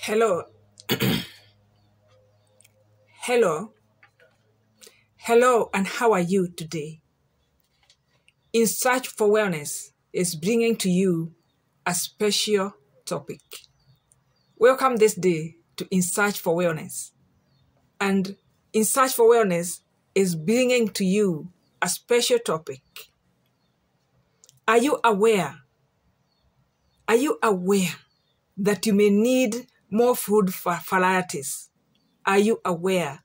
Hello, hello, hello, and how are you today? In Search for Wellness is bringing to you a special topic. Welcome this day to In Search for Wellness. And In Search for Wellness is bringing to you a special topic. Are you aware? Are you aware that you may need more food varieties? Are you aware?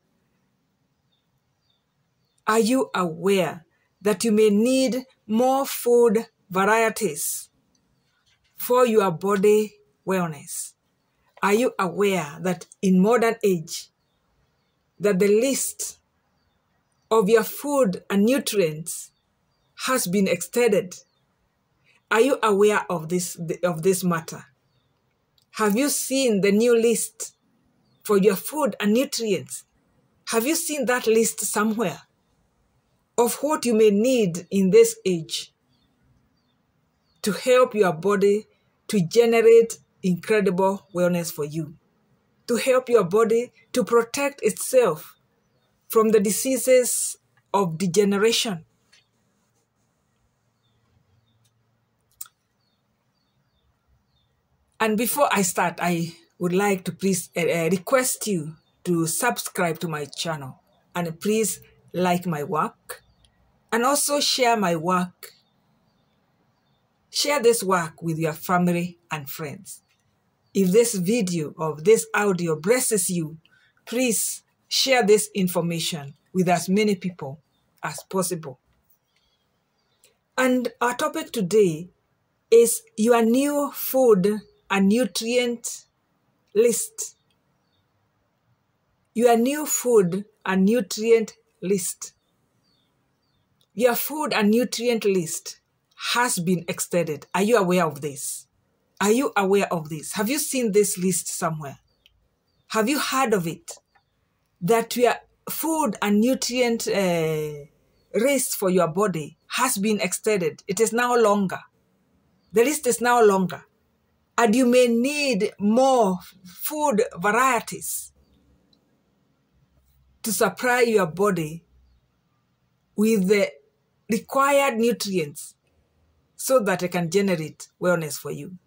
Are you aware that you may need more food varieties for your body wellness? Are you aware that in modern age, that the list of your food and nutrients has been extended? Are you aware of this matter? Have you seen the new list for your food and nutrients? Have you seen that list somewhere of what you may need in this age to help your body to generate incredible wellness for you, to help your body to protect itself from the diseases of degeneration? And before I start, I would like to please request you to subscribe to my channel and please like my work and also share my work. Share this work with your family and friends. If this video or this audio blesses you, please share this information with as many people as possible. And our topic today is your new food and nutrient list. Your new food and nutrient list. Your food and nutrient list has been extended. Are you aware of this? Are you aware of this? Have you seen this list somewhere? Have you heard of it? That your food and nutrient list for your body has been extended. It is now longer. The list is now longer. And you may need more food varieties to supply your body with the required nutrients so that it can generate wellness for you.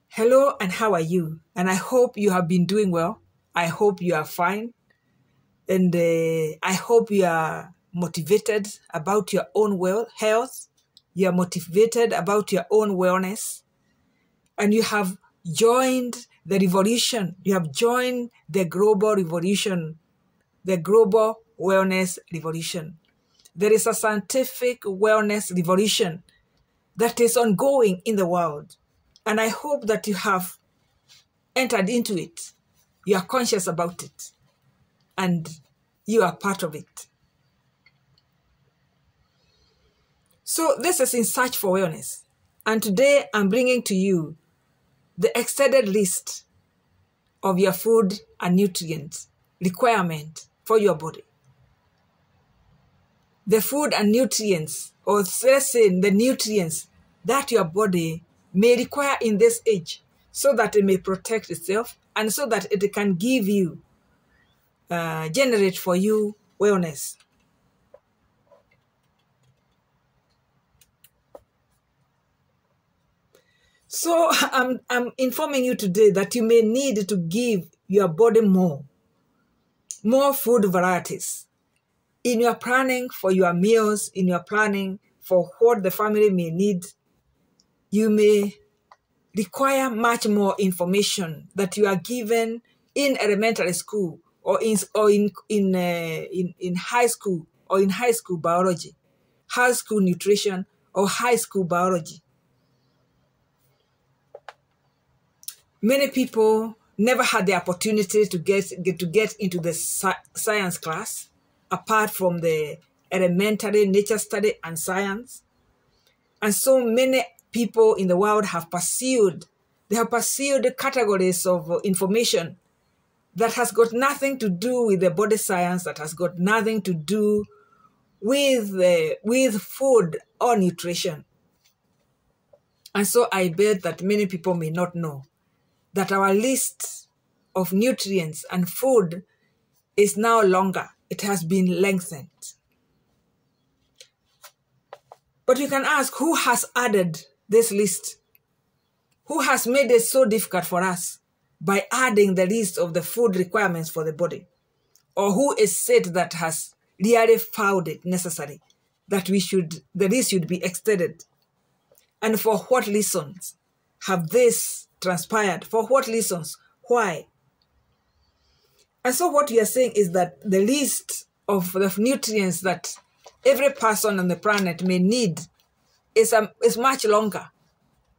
Hello, and how are you? And I hope you have been doing well. I hope you are fine. And I hope you are motivated about your own health. You are motivated about your own wellness. And you have joined the revolution. You have joined the global revolution, the global wellness revolution. There is a scientific wellness revolution that is ongoing in the world. And I hope that you have entered into it. You are conscious about it. And you are part of it. So this is In Search for Wellness. And today I'm bringing to you the extended list of your food and nutrient requirement for your body. The food and nutrients, or let's say the nutrients that your body may require in this age so that it may protect itself and so that it can give you, generate for you wellness. So I'm informing you today that you may need to give your body more food varieties in your planning for your meals, in your planning for what the family may need. You may require much more information that you are given in elementary school or in high school, or in high school biology, high school nutrition, or high school biology. Many people never had the opportunity to get into the science class apart from the elementary nature study and science. And so many people in the world have pursued categories of information that has got nothing to do with the body science, that has got nothing to do with food or nutrition. And so I bet that many people may not know that our list of nutrients and food is now longer. It has been lengthened. But you can ask, who has added this list? Who has made it so difficult for us by adding the list of the food requirements for the body? Or who is said that has really found it necessary that the list should be extended? And for what reasons have this transpired? For what reasons? Why? And so what we are saying is that the list of the nutrients that every person on the planet may need is much longer.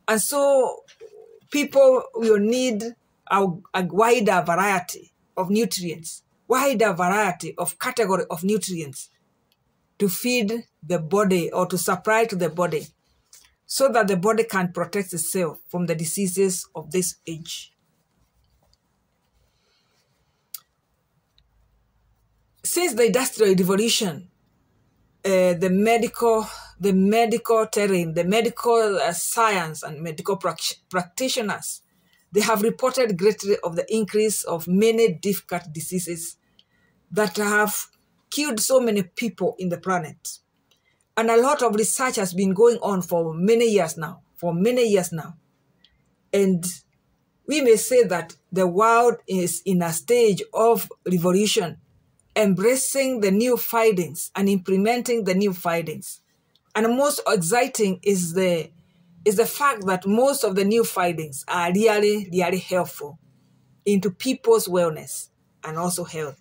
And so people will need a wider variety of nutrients, wider variety of category of nutrients to feed the body or to supply to the body so that the body can protect itself from the diseases of this age. Since the Industrial Revolution, the medical terrain, the medical science and medical practitioners, they have reported greatly of the increase of many difficult diseases that have killed so many people in the planet. And a lot of research has been going on for many years now, And we may say that the world is in a stage of revolution, embracing the new findings and implementing the new findings. And most exciting is the fact that most of the new findings are really, really helpful into people's wellness and also health.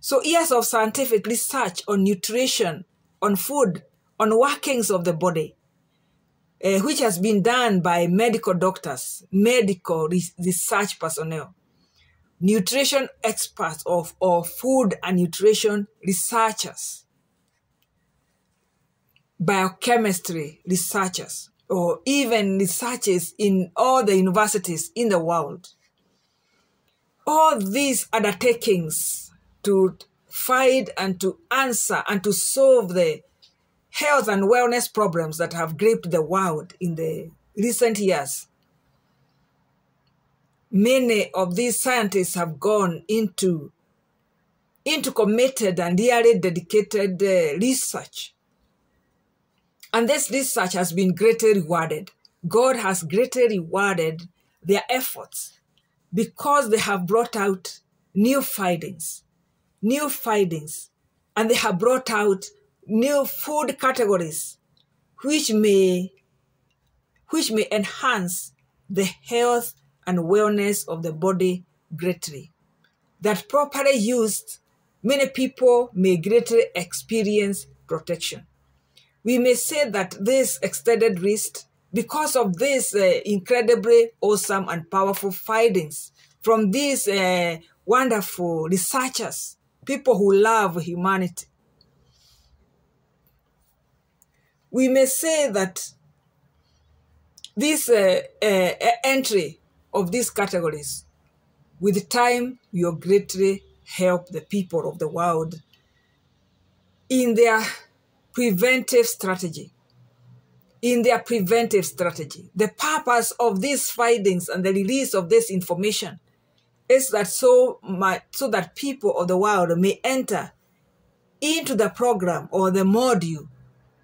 So years of scientific research on nutrition, on food, on workings of the body, which has been done by medical doctors, medical research personnel, nutrition experts or food and nutrition researchers, biochemistry researchers, or even researchers in all the universities in the world. All these undertakings to find and to answer and to solve the health and wellness problems that have gripped the world in the recent years. Many of these scientists have gone into committed and really dedicated research. And this research has been greatly rewarded. God has greatly rewarded their efforts because they have brought out new findings, and they have brought out new food categories which may enhance the health and wellness of the body greatly. That properly used, many people may greatly experience protection. We may say that this extended risk, because of these incredibly awesome and powerful findings from these wonderful researchers, people who love humanity, we may say that this entry of these categories, with time, will greatly help the people of the world in their preventive strategy. The purpose of these findings and the release of this information is that so that people of the world may enter into the program or the module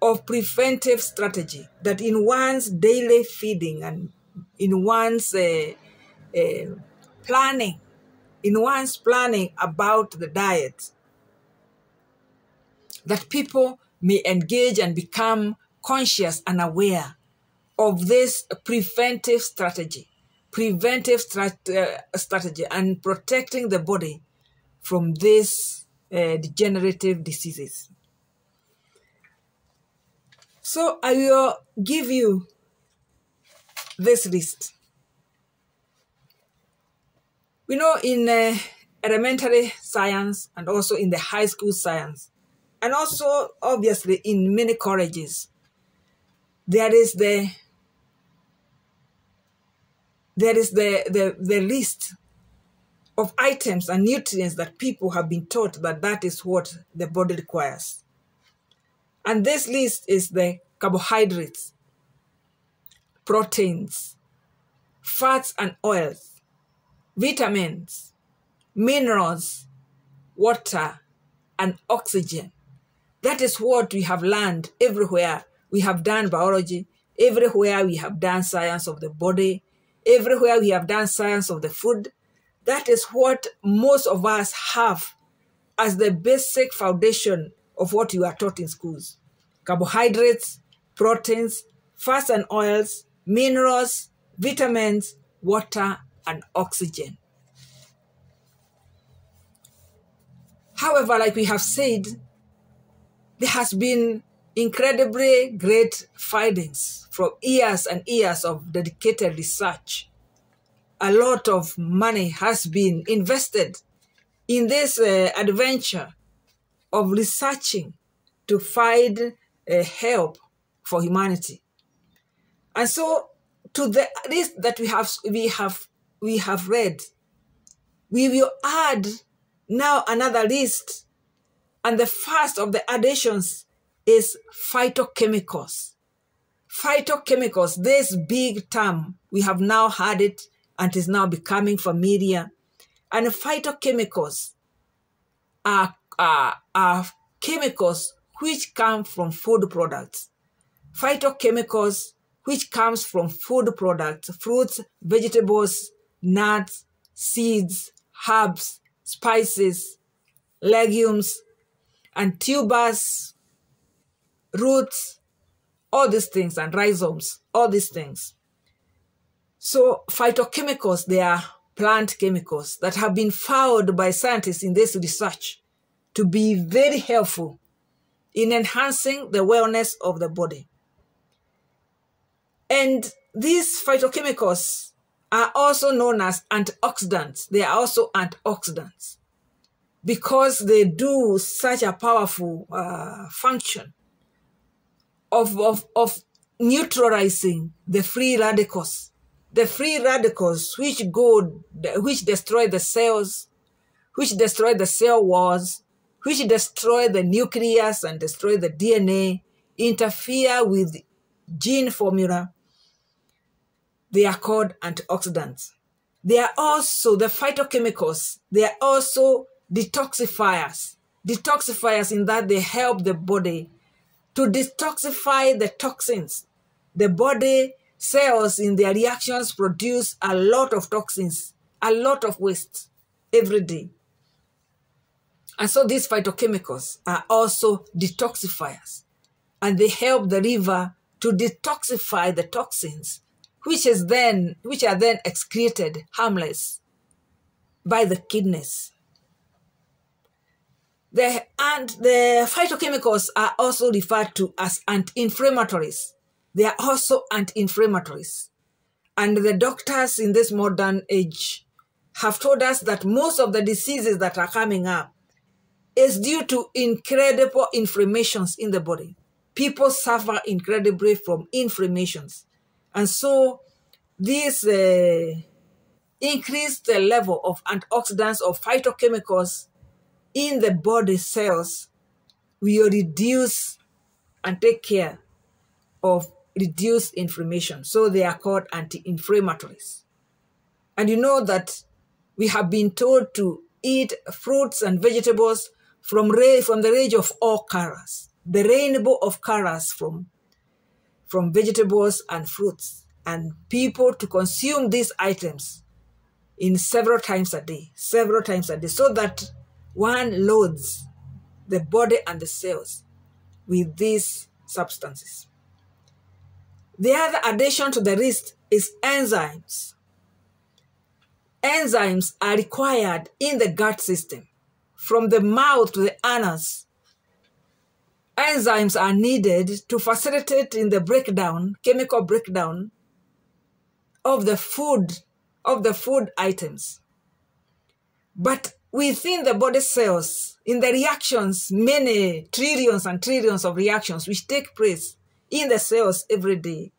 of preventive strategy, that in one's daily feeding and in one's planning about the diet, that people may engage and become conscious and aware of this preventive strategy and protecting the body from these degenerative diseases. So I will give you this list. We know in elementary science and also in the high school science, and also obviously in many colleges, there is the list of items and nutrients that people have been taught that is what the body requires. And this list is the carbohydrates, proteins, fats and oils, vitamins, minerals, water, and oxygen. That is what we have learned everywhere. We have done biology. Everywhere we have done science of the body. Everywhere we have done science of the food. That is what most of us have as the basic foundation of what you are taught in schools. Carbohydrates, proteins, fats and oils, minerals, vitamins, water, and oxygen. However, like we have said, there has been incredibly great findings from years and years of dedicated research. A lot of money has been invested in this adventure of researching to find help for humanity. And so to the list that we have read, we will add now another list. And the first of the additions is phytochemicals. Phytochemicals, this big term, we have now heard it and is now becoming familiar. And phytochemicals are chemicals which come from food products. Phytochemicals which comes from food products, fruits, vegetables, nuts, seeds, herbs, spices, legumes, and tubers, roots, all these things, and rhizomes, all these things. So phytochemicals, they are plant chemicals that have been found by scientists in this research to be very helpful in enhancing the wellness of the body. And these phytochemicals are also known as antioxidants. They are also antioxidants because they do such a powerful function of neutralizing the free radicals. The free radicals which destroy the cells, which destroy the cell walls, which destroy the nucleus and destroy the DNA, interfere with gene formula. They are called antioxidants. They are also, the phytochemicals, they are also detoxifiers. Detoxifiers in that they help the body to detoxify the toxins. The body cells in their reactions produce a lot of toxins, a lot of waste every day. And so these phytochemicals are also detoxifiers. And they help the liver to detoxify the toxins, which are then excreted harmless by the kidneys. And the phytochemicals are also referred to as anti-inflammatories. They are also anti-inflammatories. And the doctors in this modern age have told us that most of the diseases that are coming up is due to incredible inflammations in the body. People suffer incredibly from inflammations. And so this increased the level of antioxidants or phytochemicals in the body cells will reduce and take care of reduced inflammation. So they are called anti-inflammatories. And you know that we have been told to eat fruits and vegetables from the range of all colors, the rainbow of colors from vegetables and fruits, and people to consume these items in several times a day, so that one loads the body and the cells with these substances. The other addition to the list is enzymes. Enzymes are required in the gut system. From the mouth to the anus, enzymes are needed to facilitate in the chemical breakdown of the food items. But within the body cells, in the reactions, many trillions and trillions of reactions which take place in the cells every day,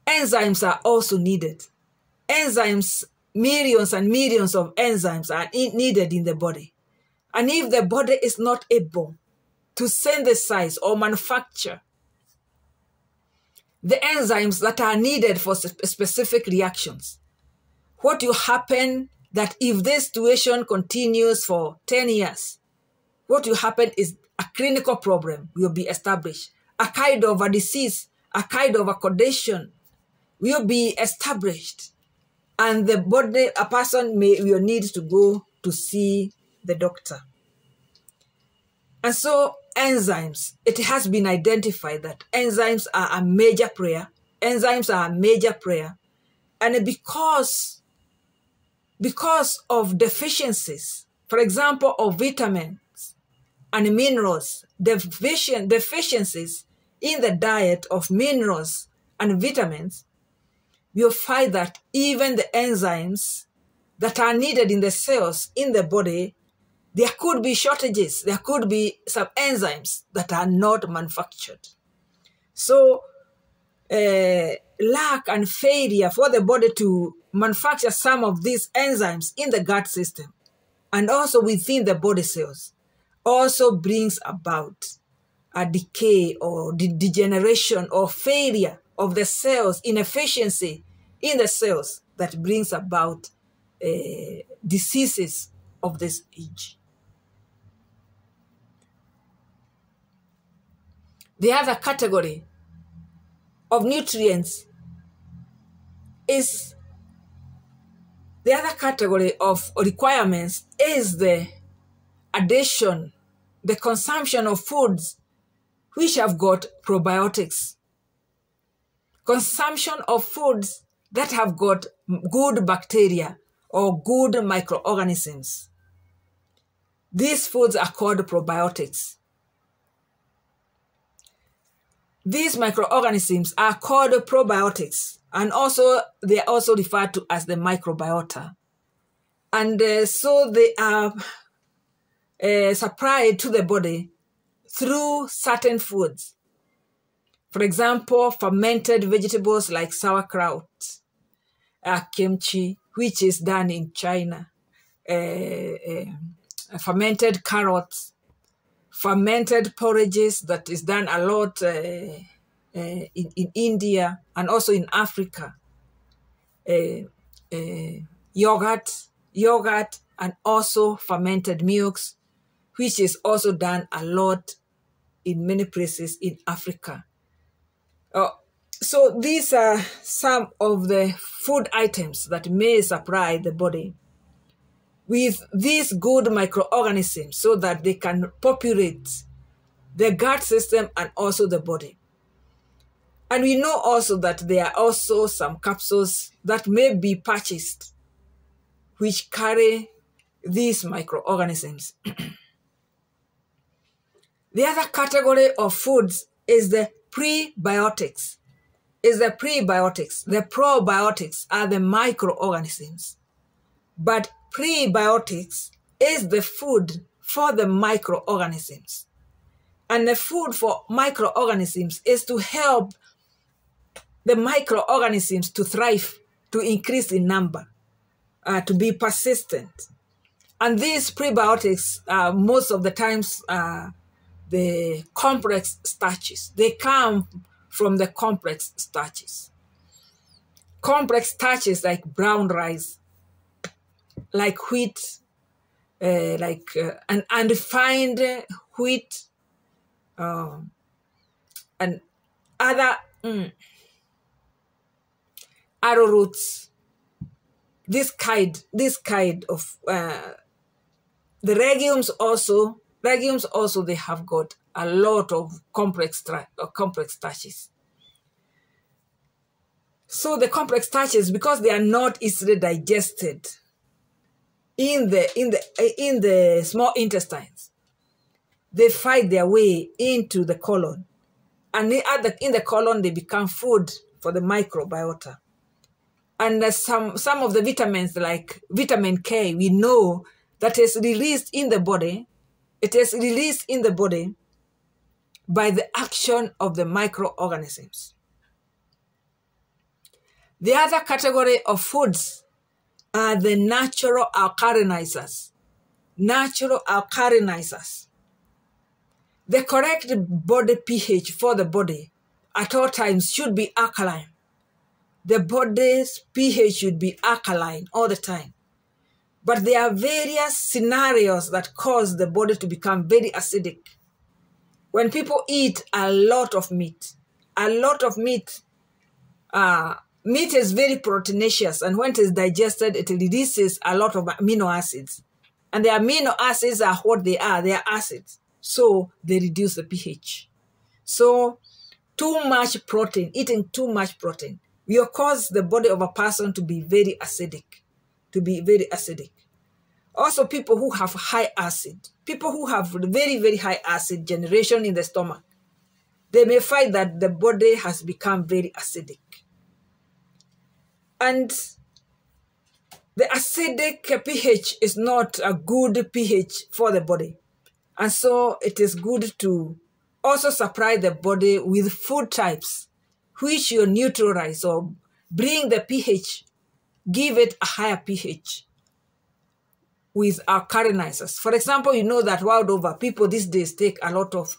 enzymes are also needed. Enzymes, millions and millions of enzymes are needed in the body. And if the body is not able to synthesize or manufacture the enzymes that are needed for specific reactions. What will happen that if this situation continues for 10 years, what will happen is a clinical problem will be established. A kind of a disease, a kind of a condition will be established. And the body, a person will need to go to see the doctor. And so enzymes, it has been identified that enzymes are a major player. Enzymes are a major player. And because of deficiencies, for example, of vitamins and minerals, deficiencies in the diet of minerals and vitamins, you'll find that even the enzymes that are needed in the cells in the body, there could be shortages. There could be some enzymes that are not manufactured. So lack and failure for the body to manufacture some of these enzymes in the gut system and also within the body cells also brings about a decay or degeneration or failure of the cells, inefficiency in the cells that brings about diseases of this age. The other category of nutrients is, the other category of requirements is the addition, the consumption of foods which have got probiotics. Consumption of foods that have got good bacteria or good microorganisms. These foods are called probiotics. These microorganisms are called probiotics, and also they are also referred to as the microbiota. And so they are supplied to the body through certain foods. For example, fermented vegetables like sauerkraut, kimchi, which is done in China, fermented carrots, fermented porridges that is done a lot in India and also in Africa, yogurt, and also fermented milks, which is also done a lot in many places in Africa. So these are some of the food items that may supply the body with these good microorganisms so that they can populate the gut system and also the body. And we know also that there are also some capsules that may be purchased which carry these microorganisms. The other category of foods is the prebiotics. The probiotics are the microorganisms. But prebiotics is the food for the microorganisms. And the food for microorganisms is to help the microorganisms to thrive, to increase in number, to be persistent. And these prebiotics, most of the times, the complex starches. They come from the complex starches. Complex starches like brown rice, like wheat, and unrefined wheat, and other arrowroots. This kind of the legumes also they have got a lot of complex starches. So the complex starches, because they are not easily digested in the small intestines, they find their way into the colon, and in the colon they become food for the microbiota. And some of the vitamins, like vitamin K, we know that is released in the body. It is released in the body by the action of the microorganisms. The other category of foods are the natural alkalinizers. Natural alkalinizers. The correct body pH for the body at all times should be alkaline. The body's pH should be alkaline all the time. But there are various scenarios that cause the body to become very acidic. When people eat a lot of meat, meat is very proteinaceous, and when it is digested, it releases a lot of amino acids. And the amino acids are what they are acids. So they reduce the pH. So eating too much protein will cause the body of a person to be very acidic, Also, people who have high acid, people who have very, very high acid generation in the stomach, they may find that the body has become very acidic. And the acidic pH is not a good pH for the body. And so it is good to also supply the body with food types which you neutralize or bring the pH, give it a higher pH with alkalinizers. For example, you know that world over, people these days take a lot of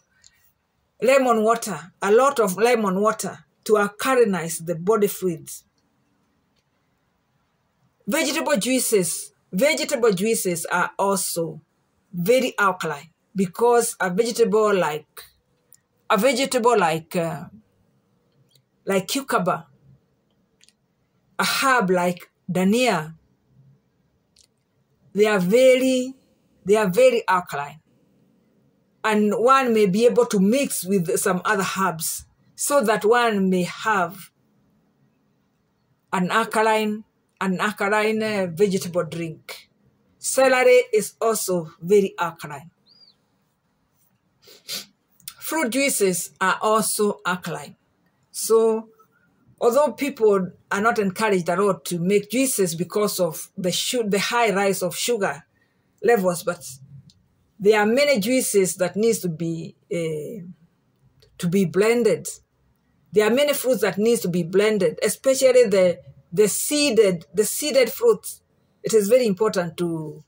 lemon water to alkalinize the body fluids. Vegetable juices are also very alkaline because a vegetable like cucumber, a herb like dania, they are very alkaline. And one may be able to mix with some other herbs so that one may have an alkaline vegetable drink. Celery is also very alkaline. Fruit juices are also alkaline. So although people are not encouraged a lot to make juices because of the high rise of sugar levels, but there are many juices that needs to be blended. There are many fruits that needs to be blended, especially the seeded fruits. It is very important to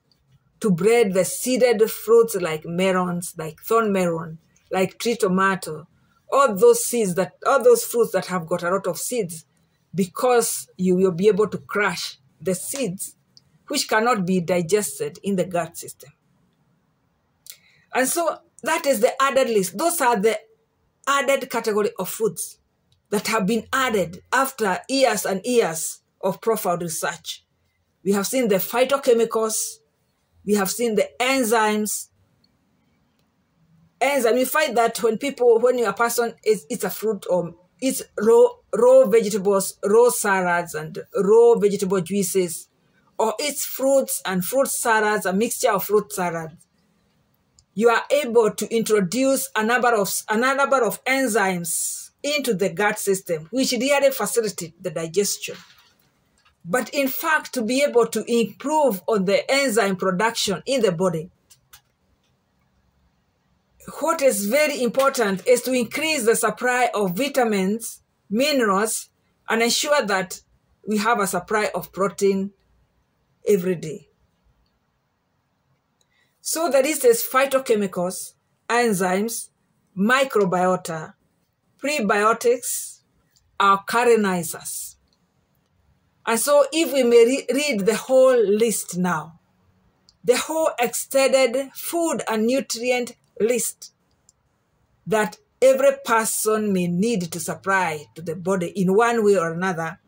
blend the seeded fruits like melons, like thorn melon, like tree tomato, all those fruits that have got a lot of seeds, because you will be able to crush the seeds, which cannot be digested in the gut system. And so that is the added list. Those are the added category of foods that have been added after years and years of profound research. We have seen the phytochemicals, we have seen the enzymes. You find that when a person eats a fruit or eats raw vegetables, raw salads and raw vegetable juices, or eats fruits and fruit salads, a mixture of fruit salads, you are able to introduce a number of enzymes into the gut system, which really facilitate the digestion. But in fact, to be able to improve on the enzyme production in the body, what is very important is to increase the supply of vitamins, minerals, and ensure that we have a supply of protein every day. So the list is phytochemicals, enzymes, microbiota, prebiotics, alkalinizers. And so if we may read the whole list now, the whole extended food and nutrient list that every person may need to supply to the body in one way or another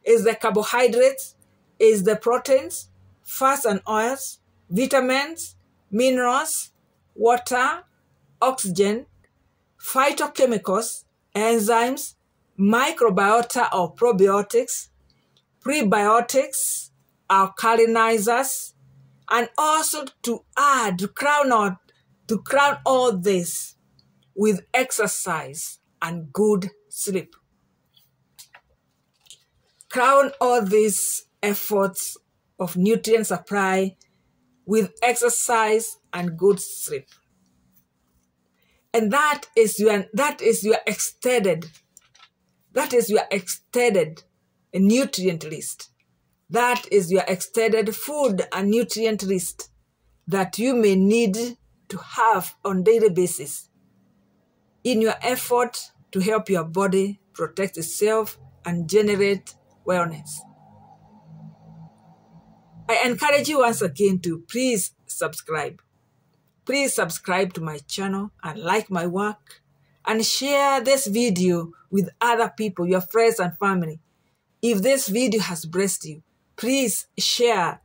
is the carbohydrates, is the proteins, fats and oils, vitamins, minerals, water, oxygen, phytochemicals, enzymes, microbiota or probiotics, prebiotics, alkalinizers, and also to crown all this with exercise and good sleep. Crown all these efforts of nutrient supply with exercise and good sleep. And that is your extended nutrient list. That is your extended food and nutrient list that you may need to have on daily basis in your effort to help your body protect itself and generate wellness. I encourage you once again to please subscribe. Please subscribe to my channel and like my work and share this video with other people, your friends and family. If this video has blessed you, please share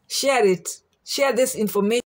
it. Share this information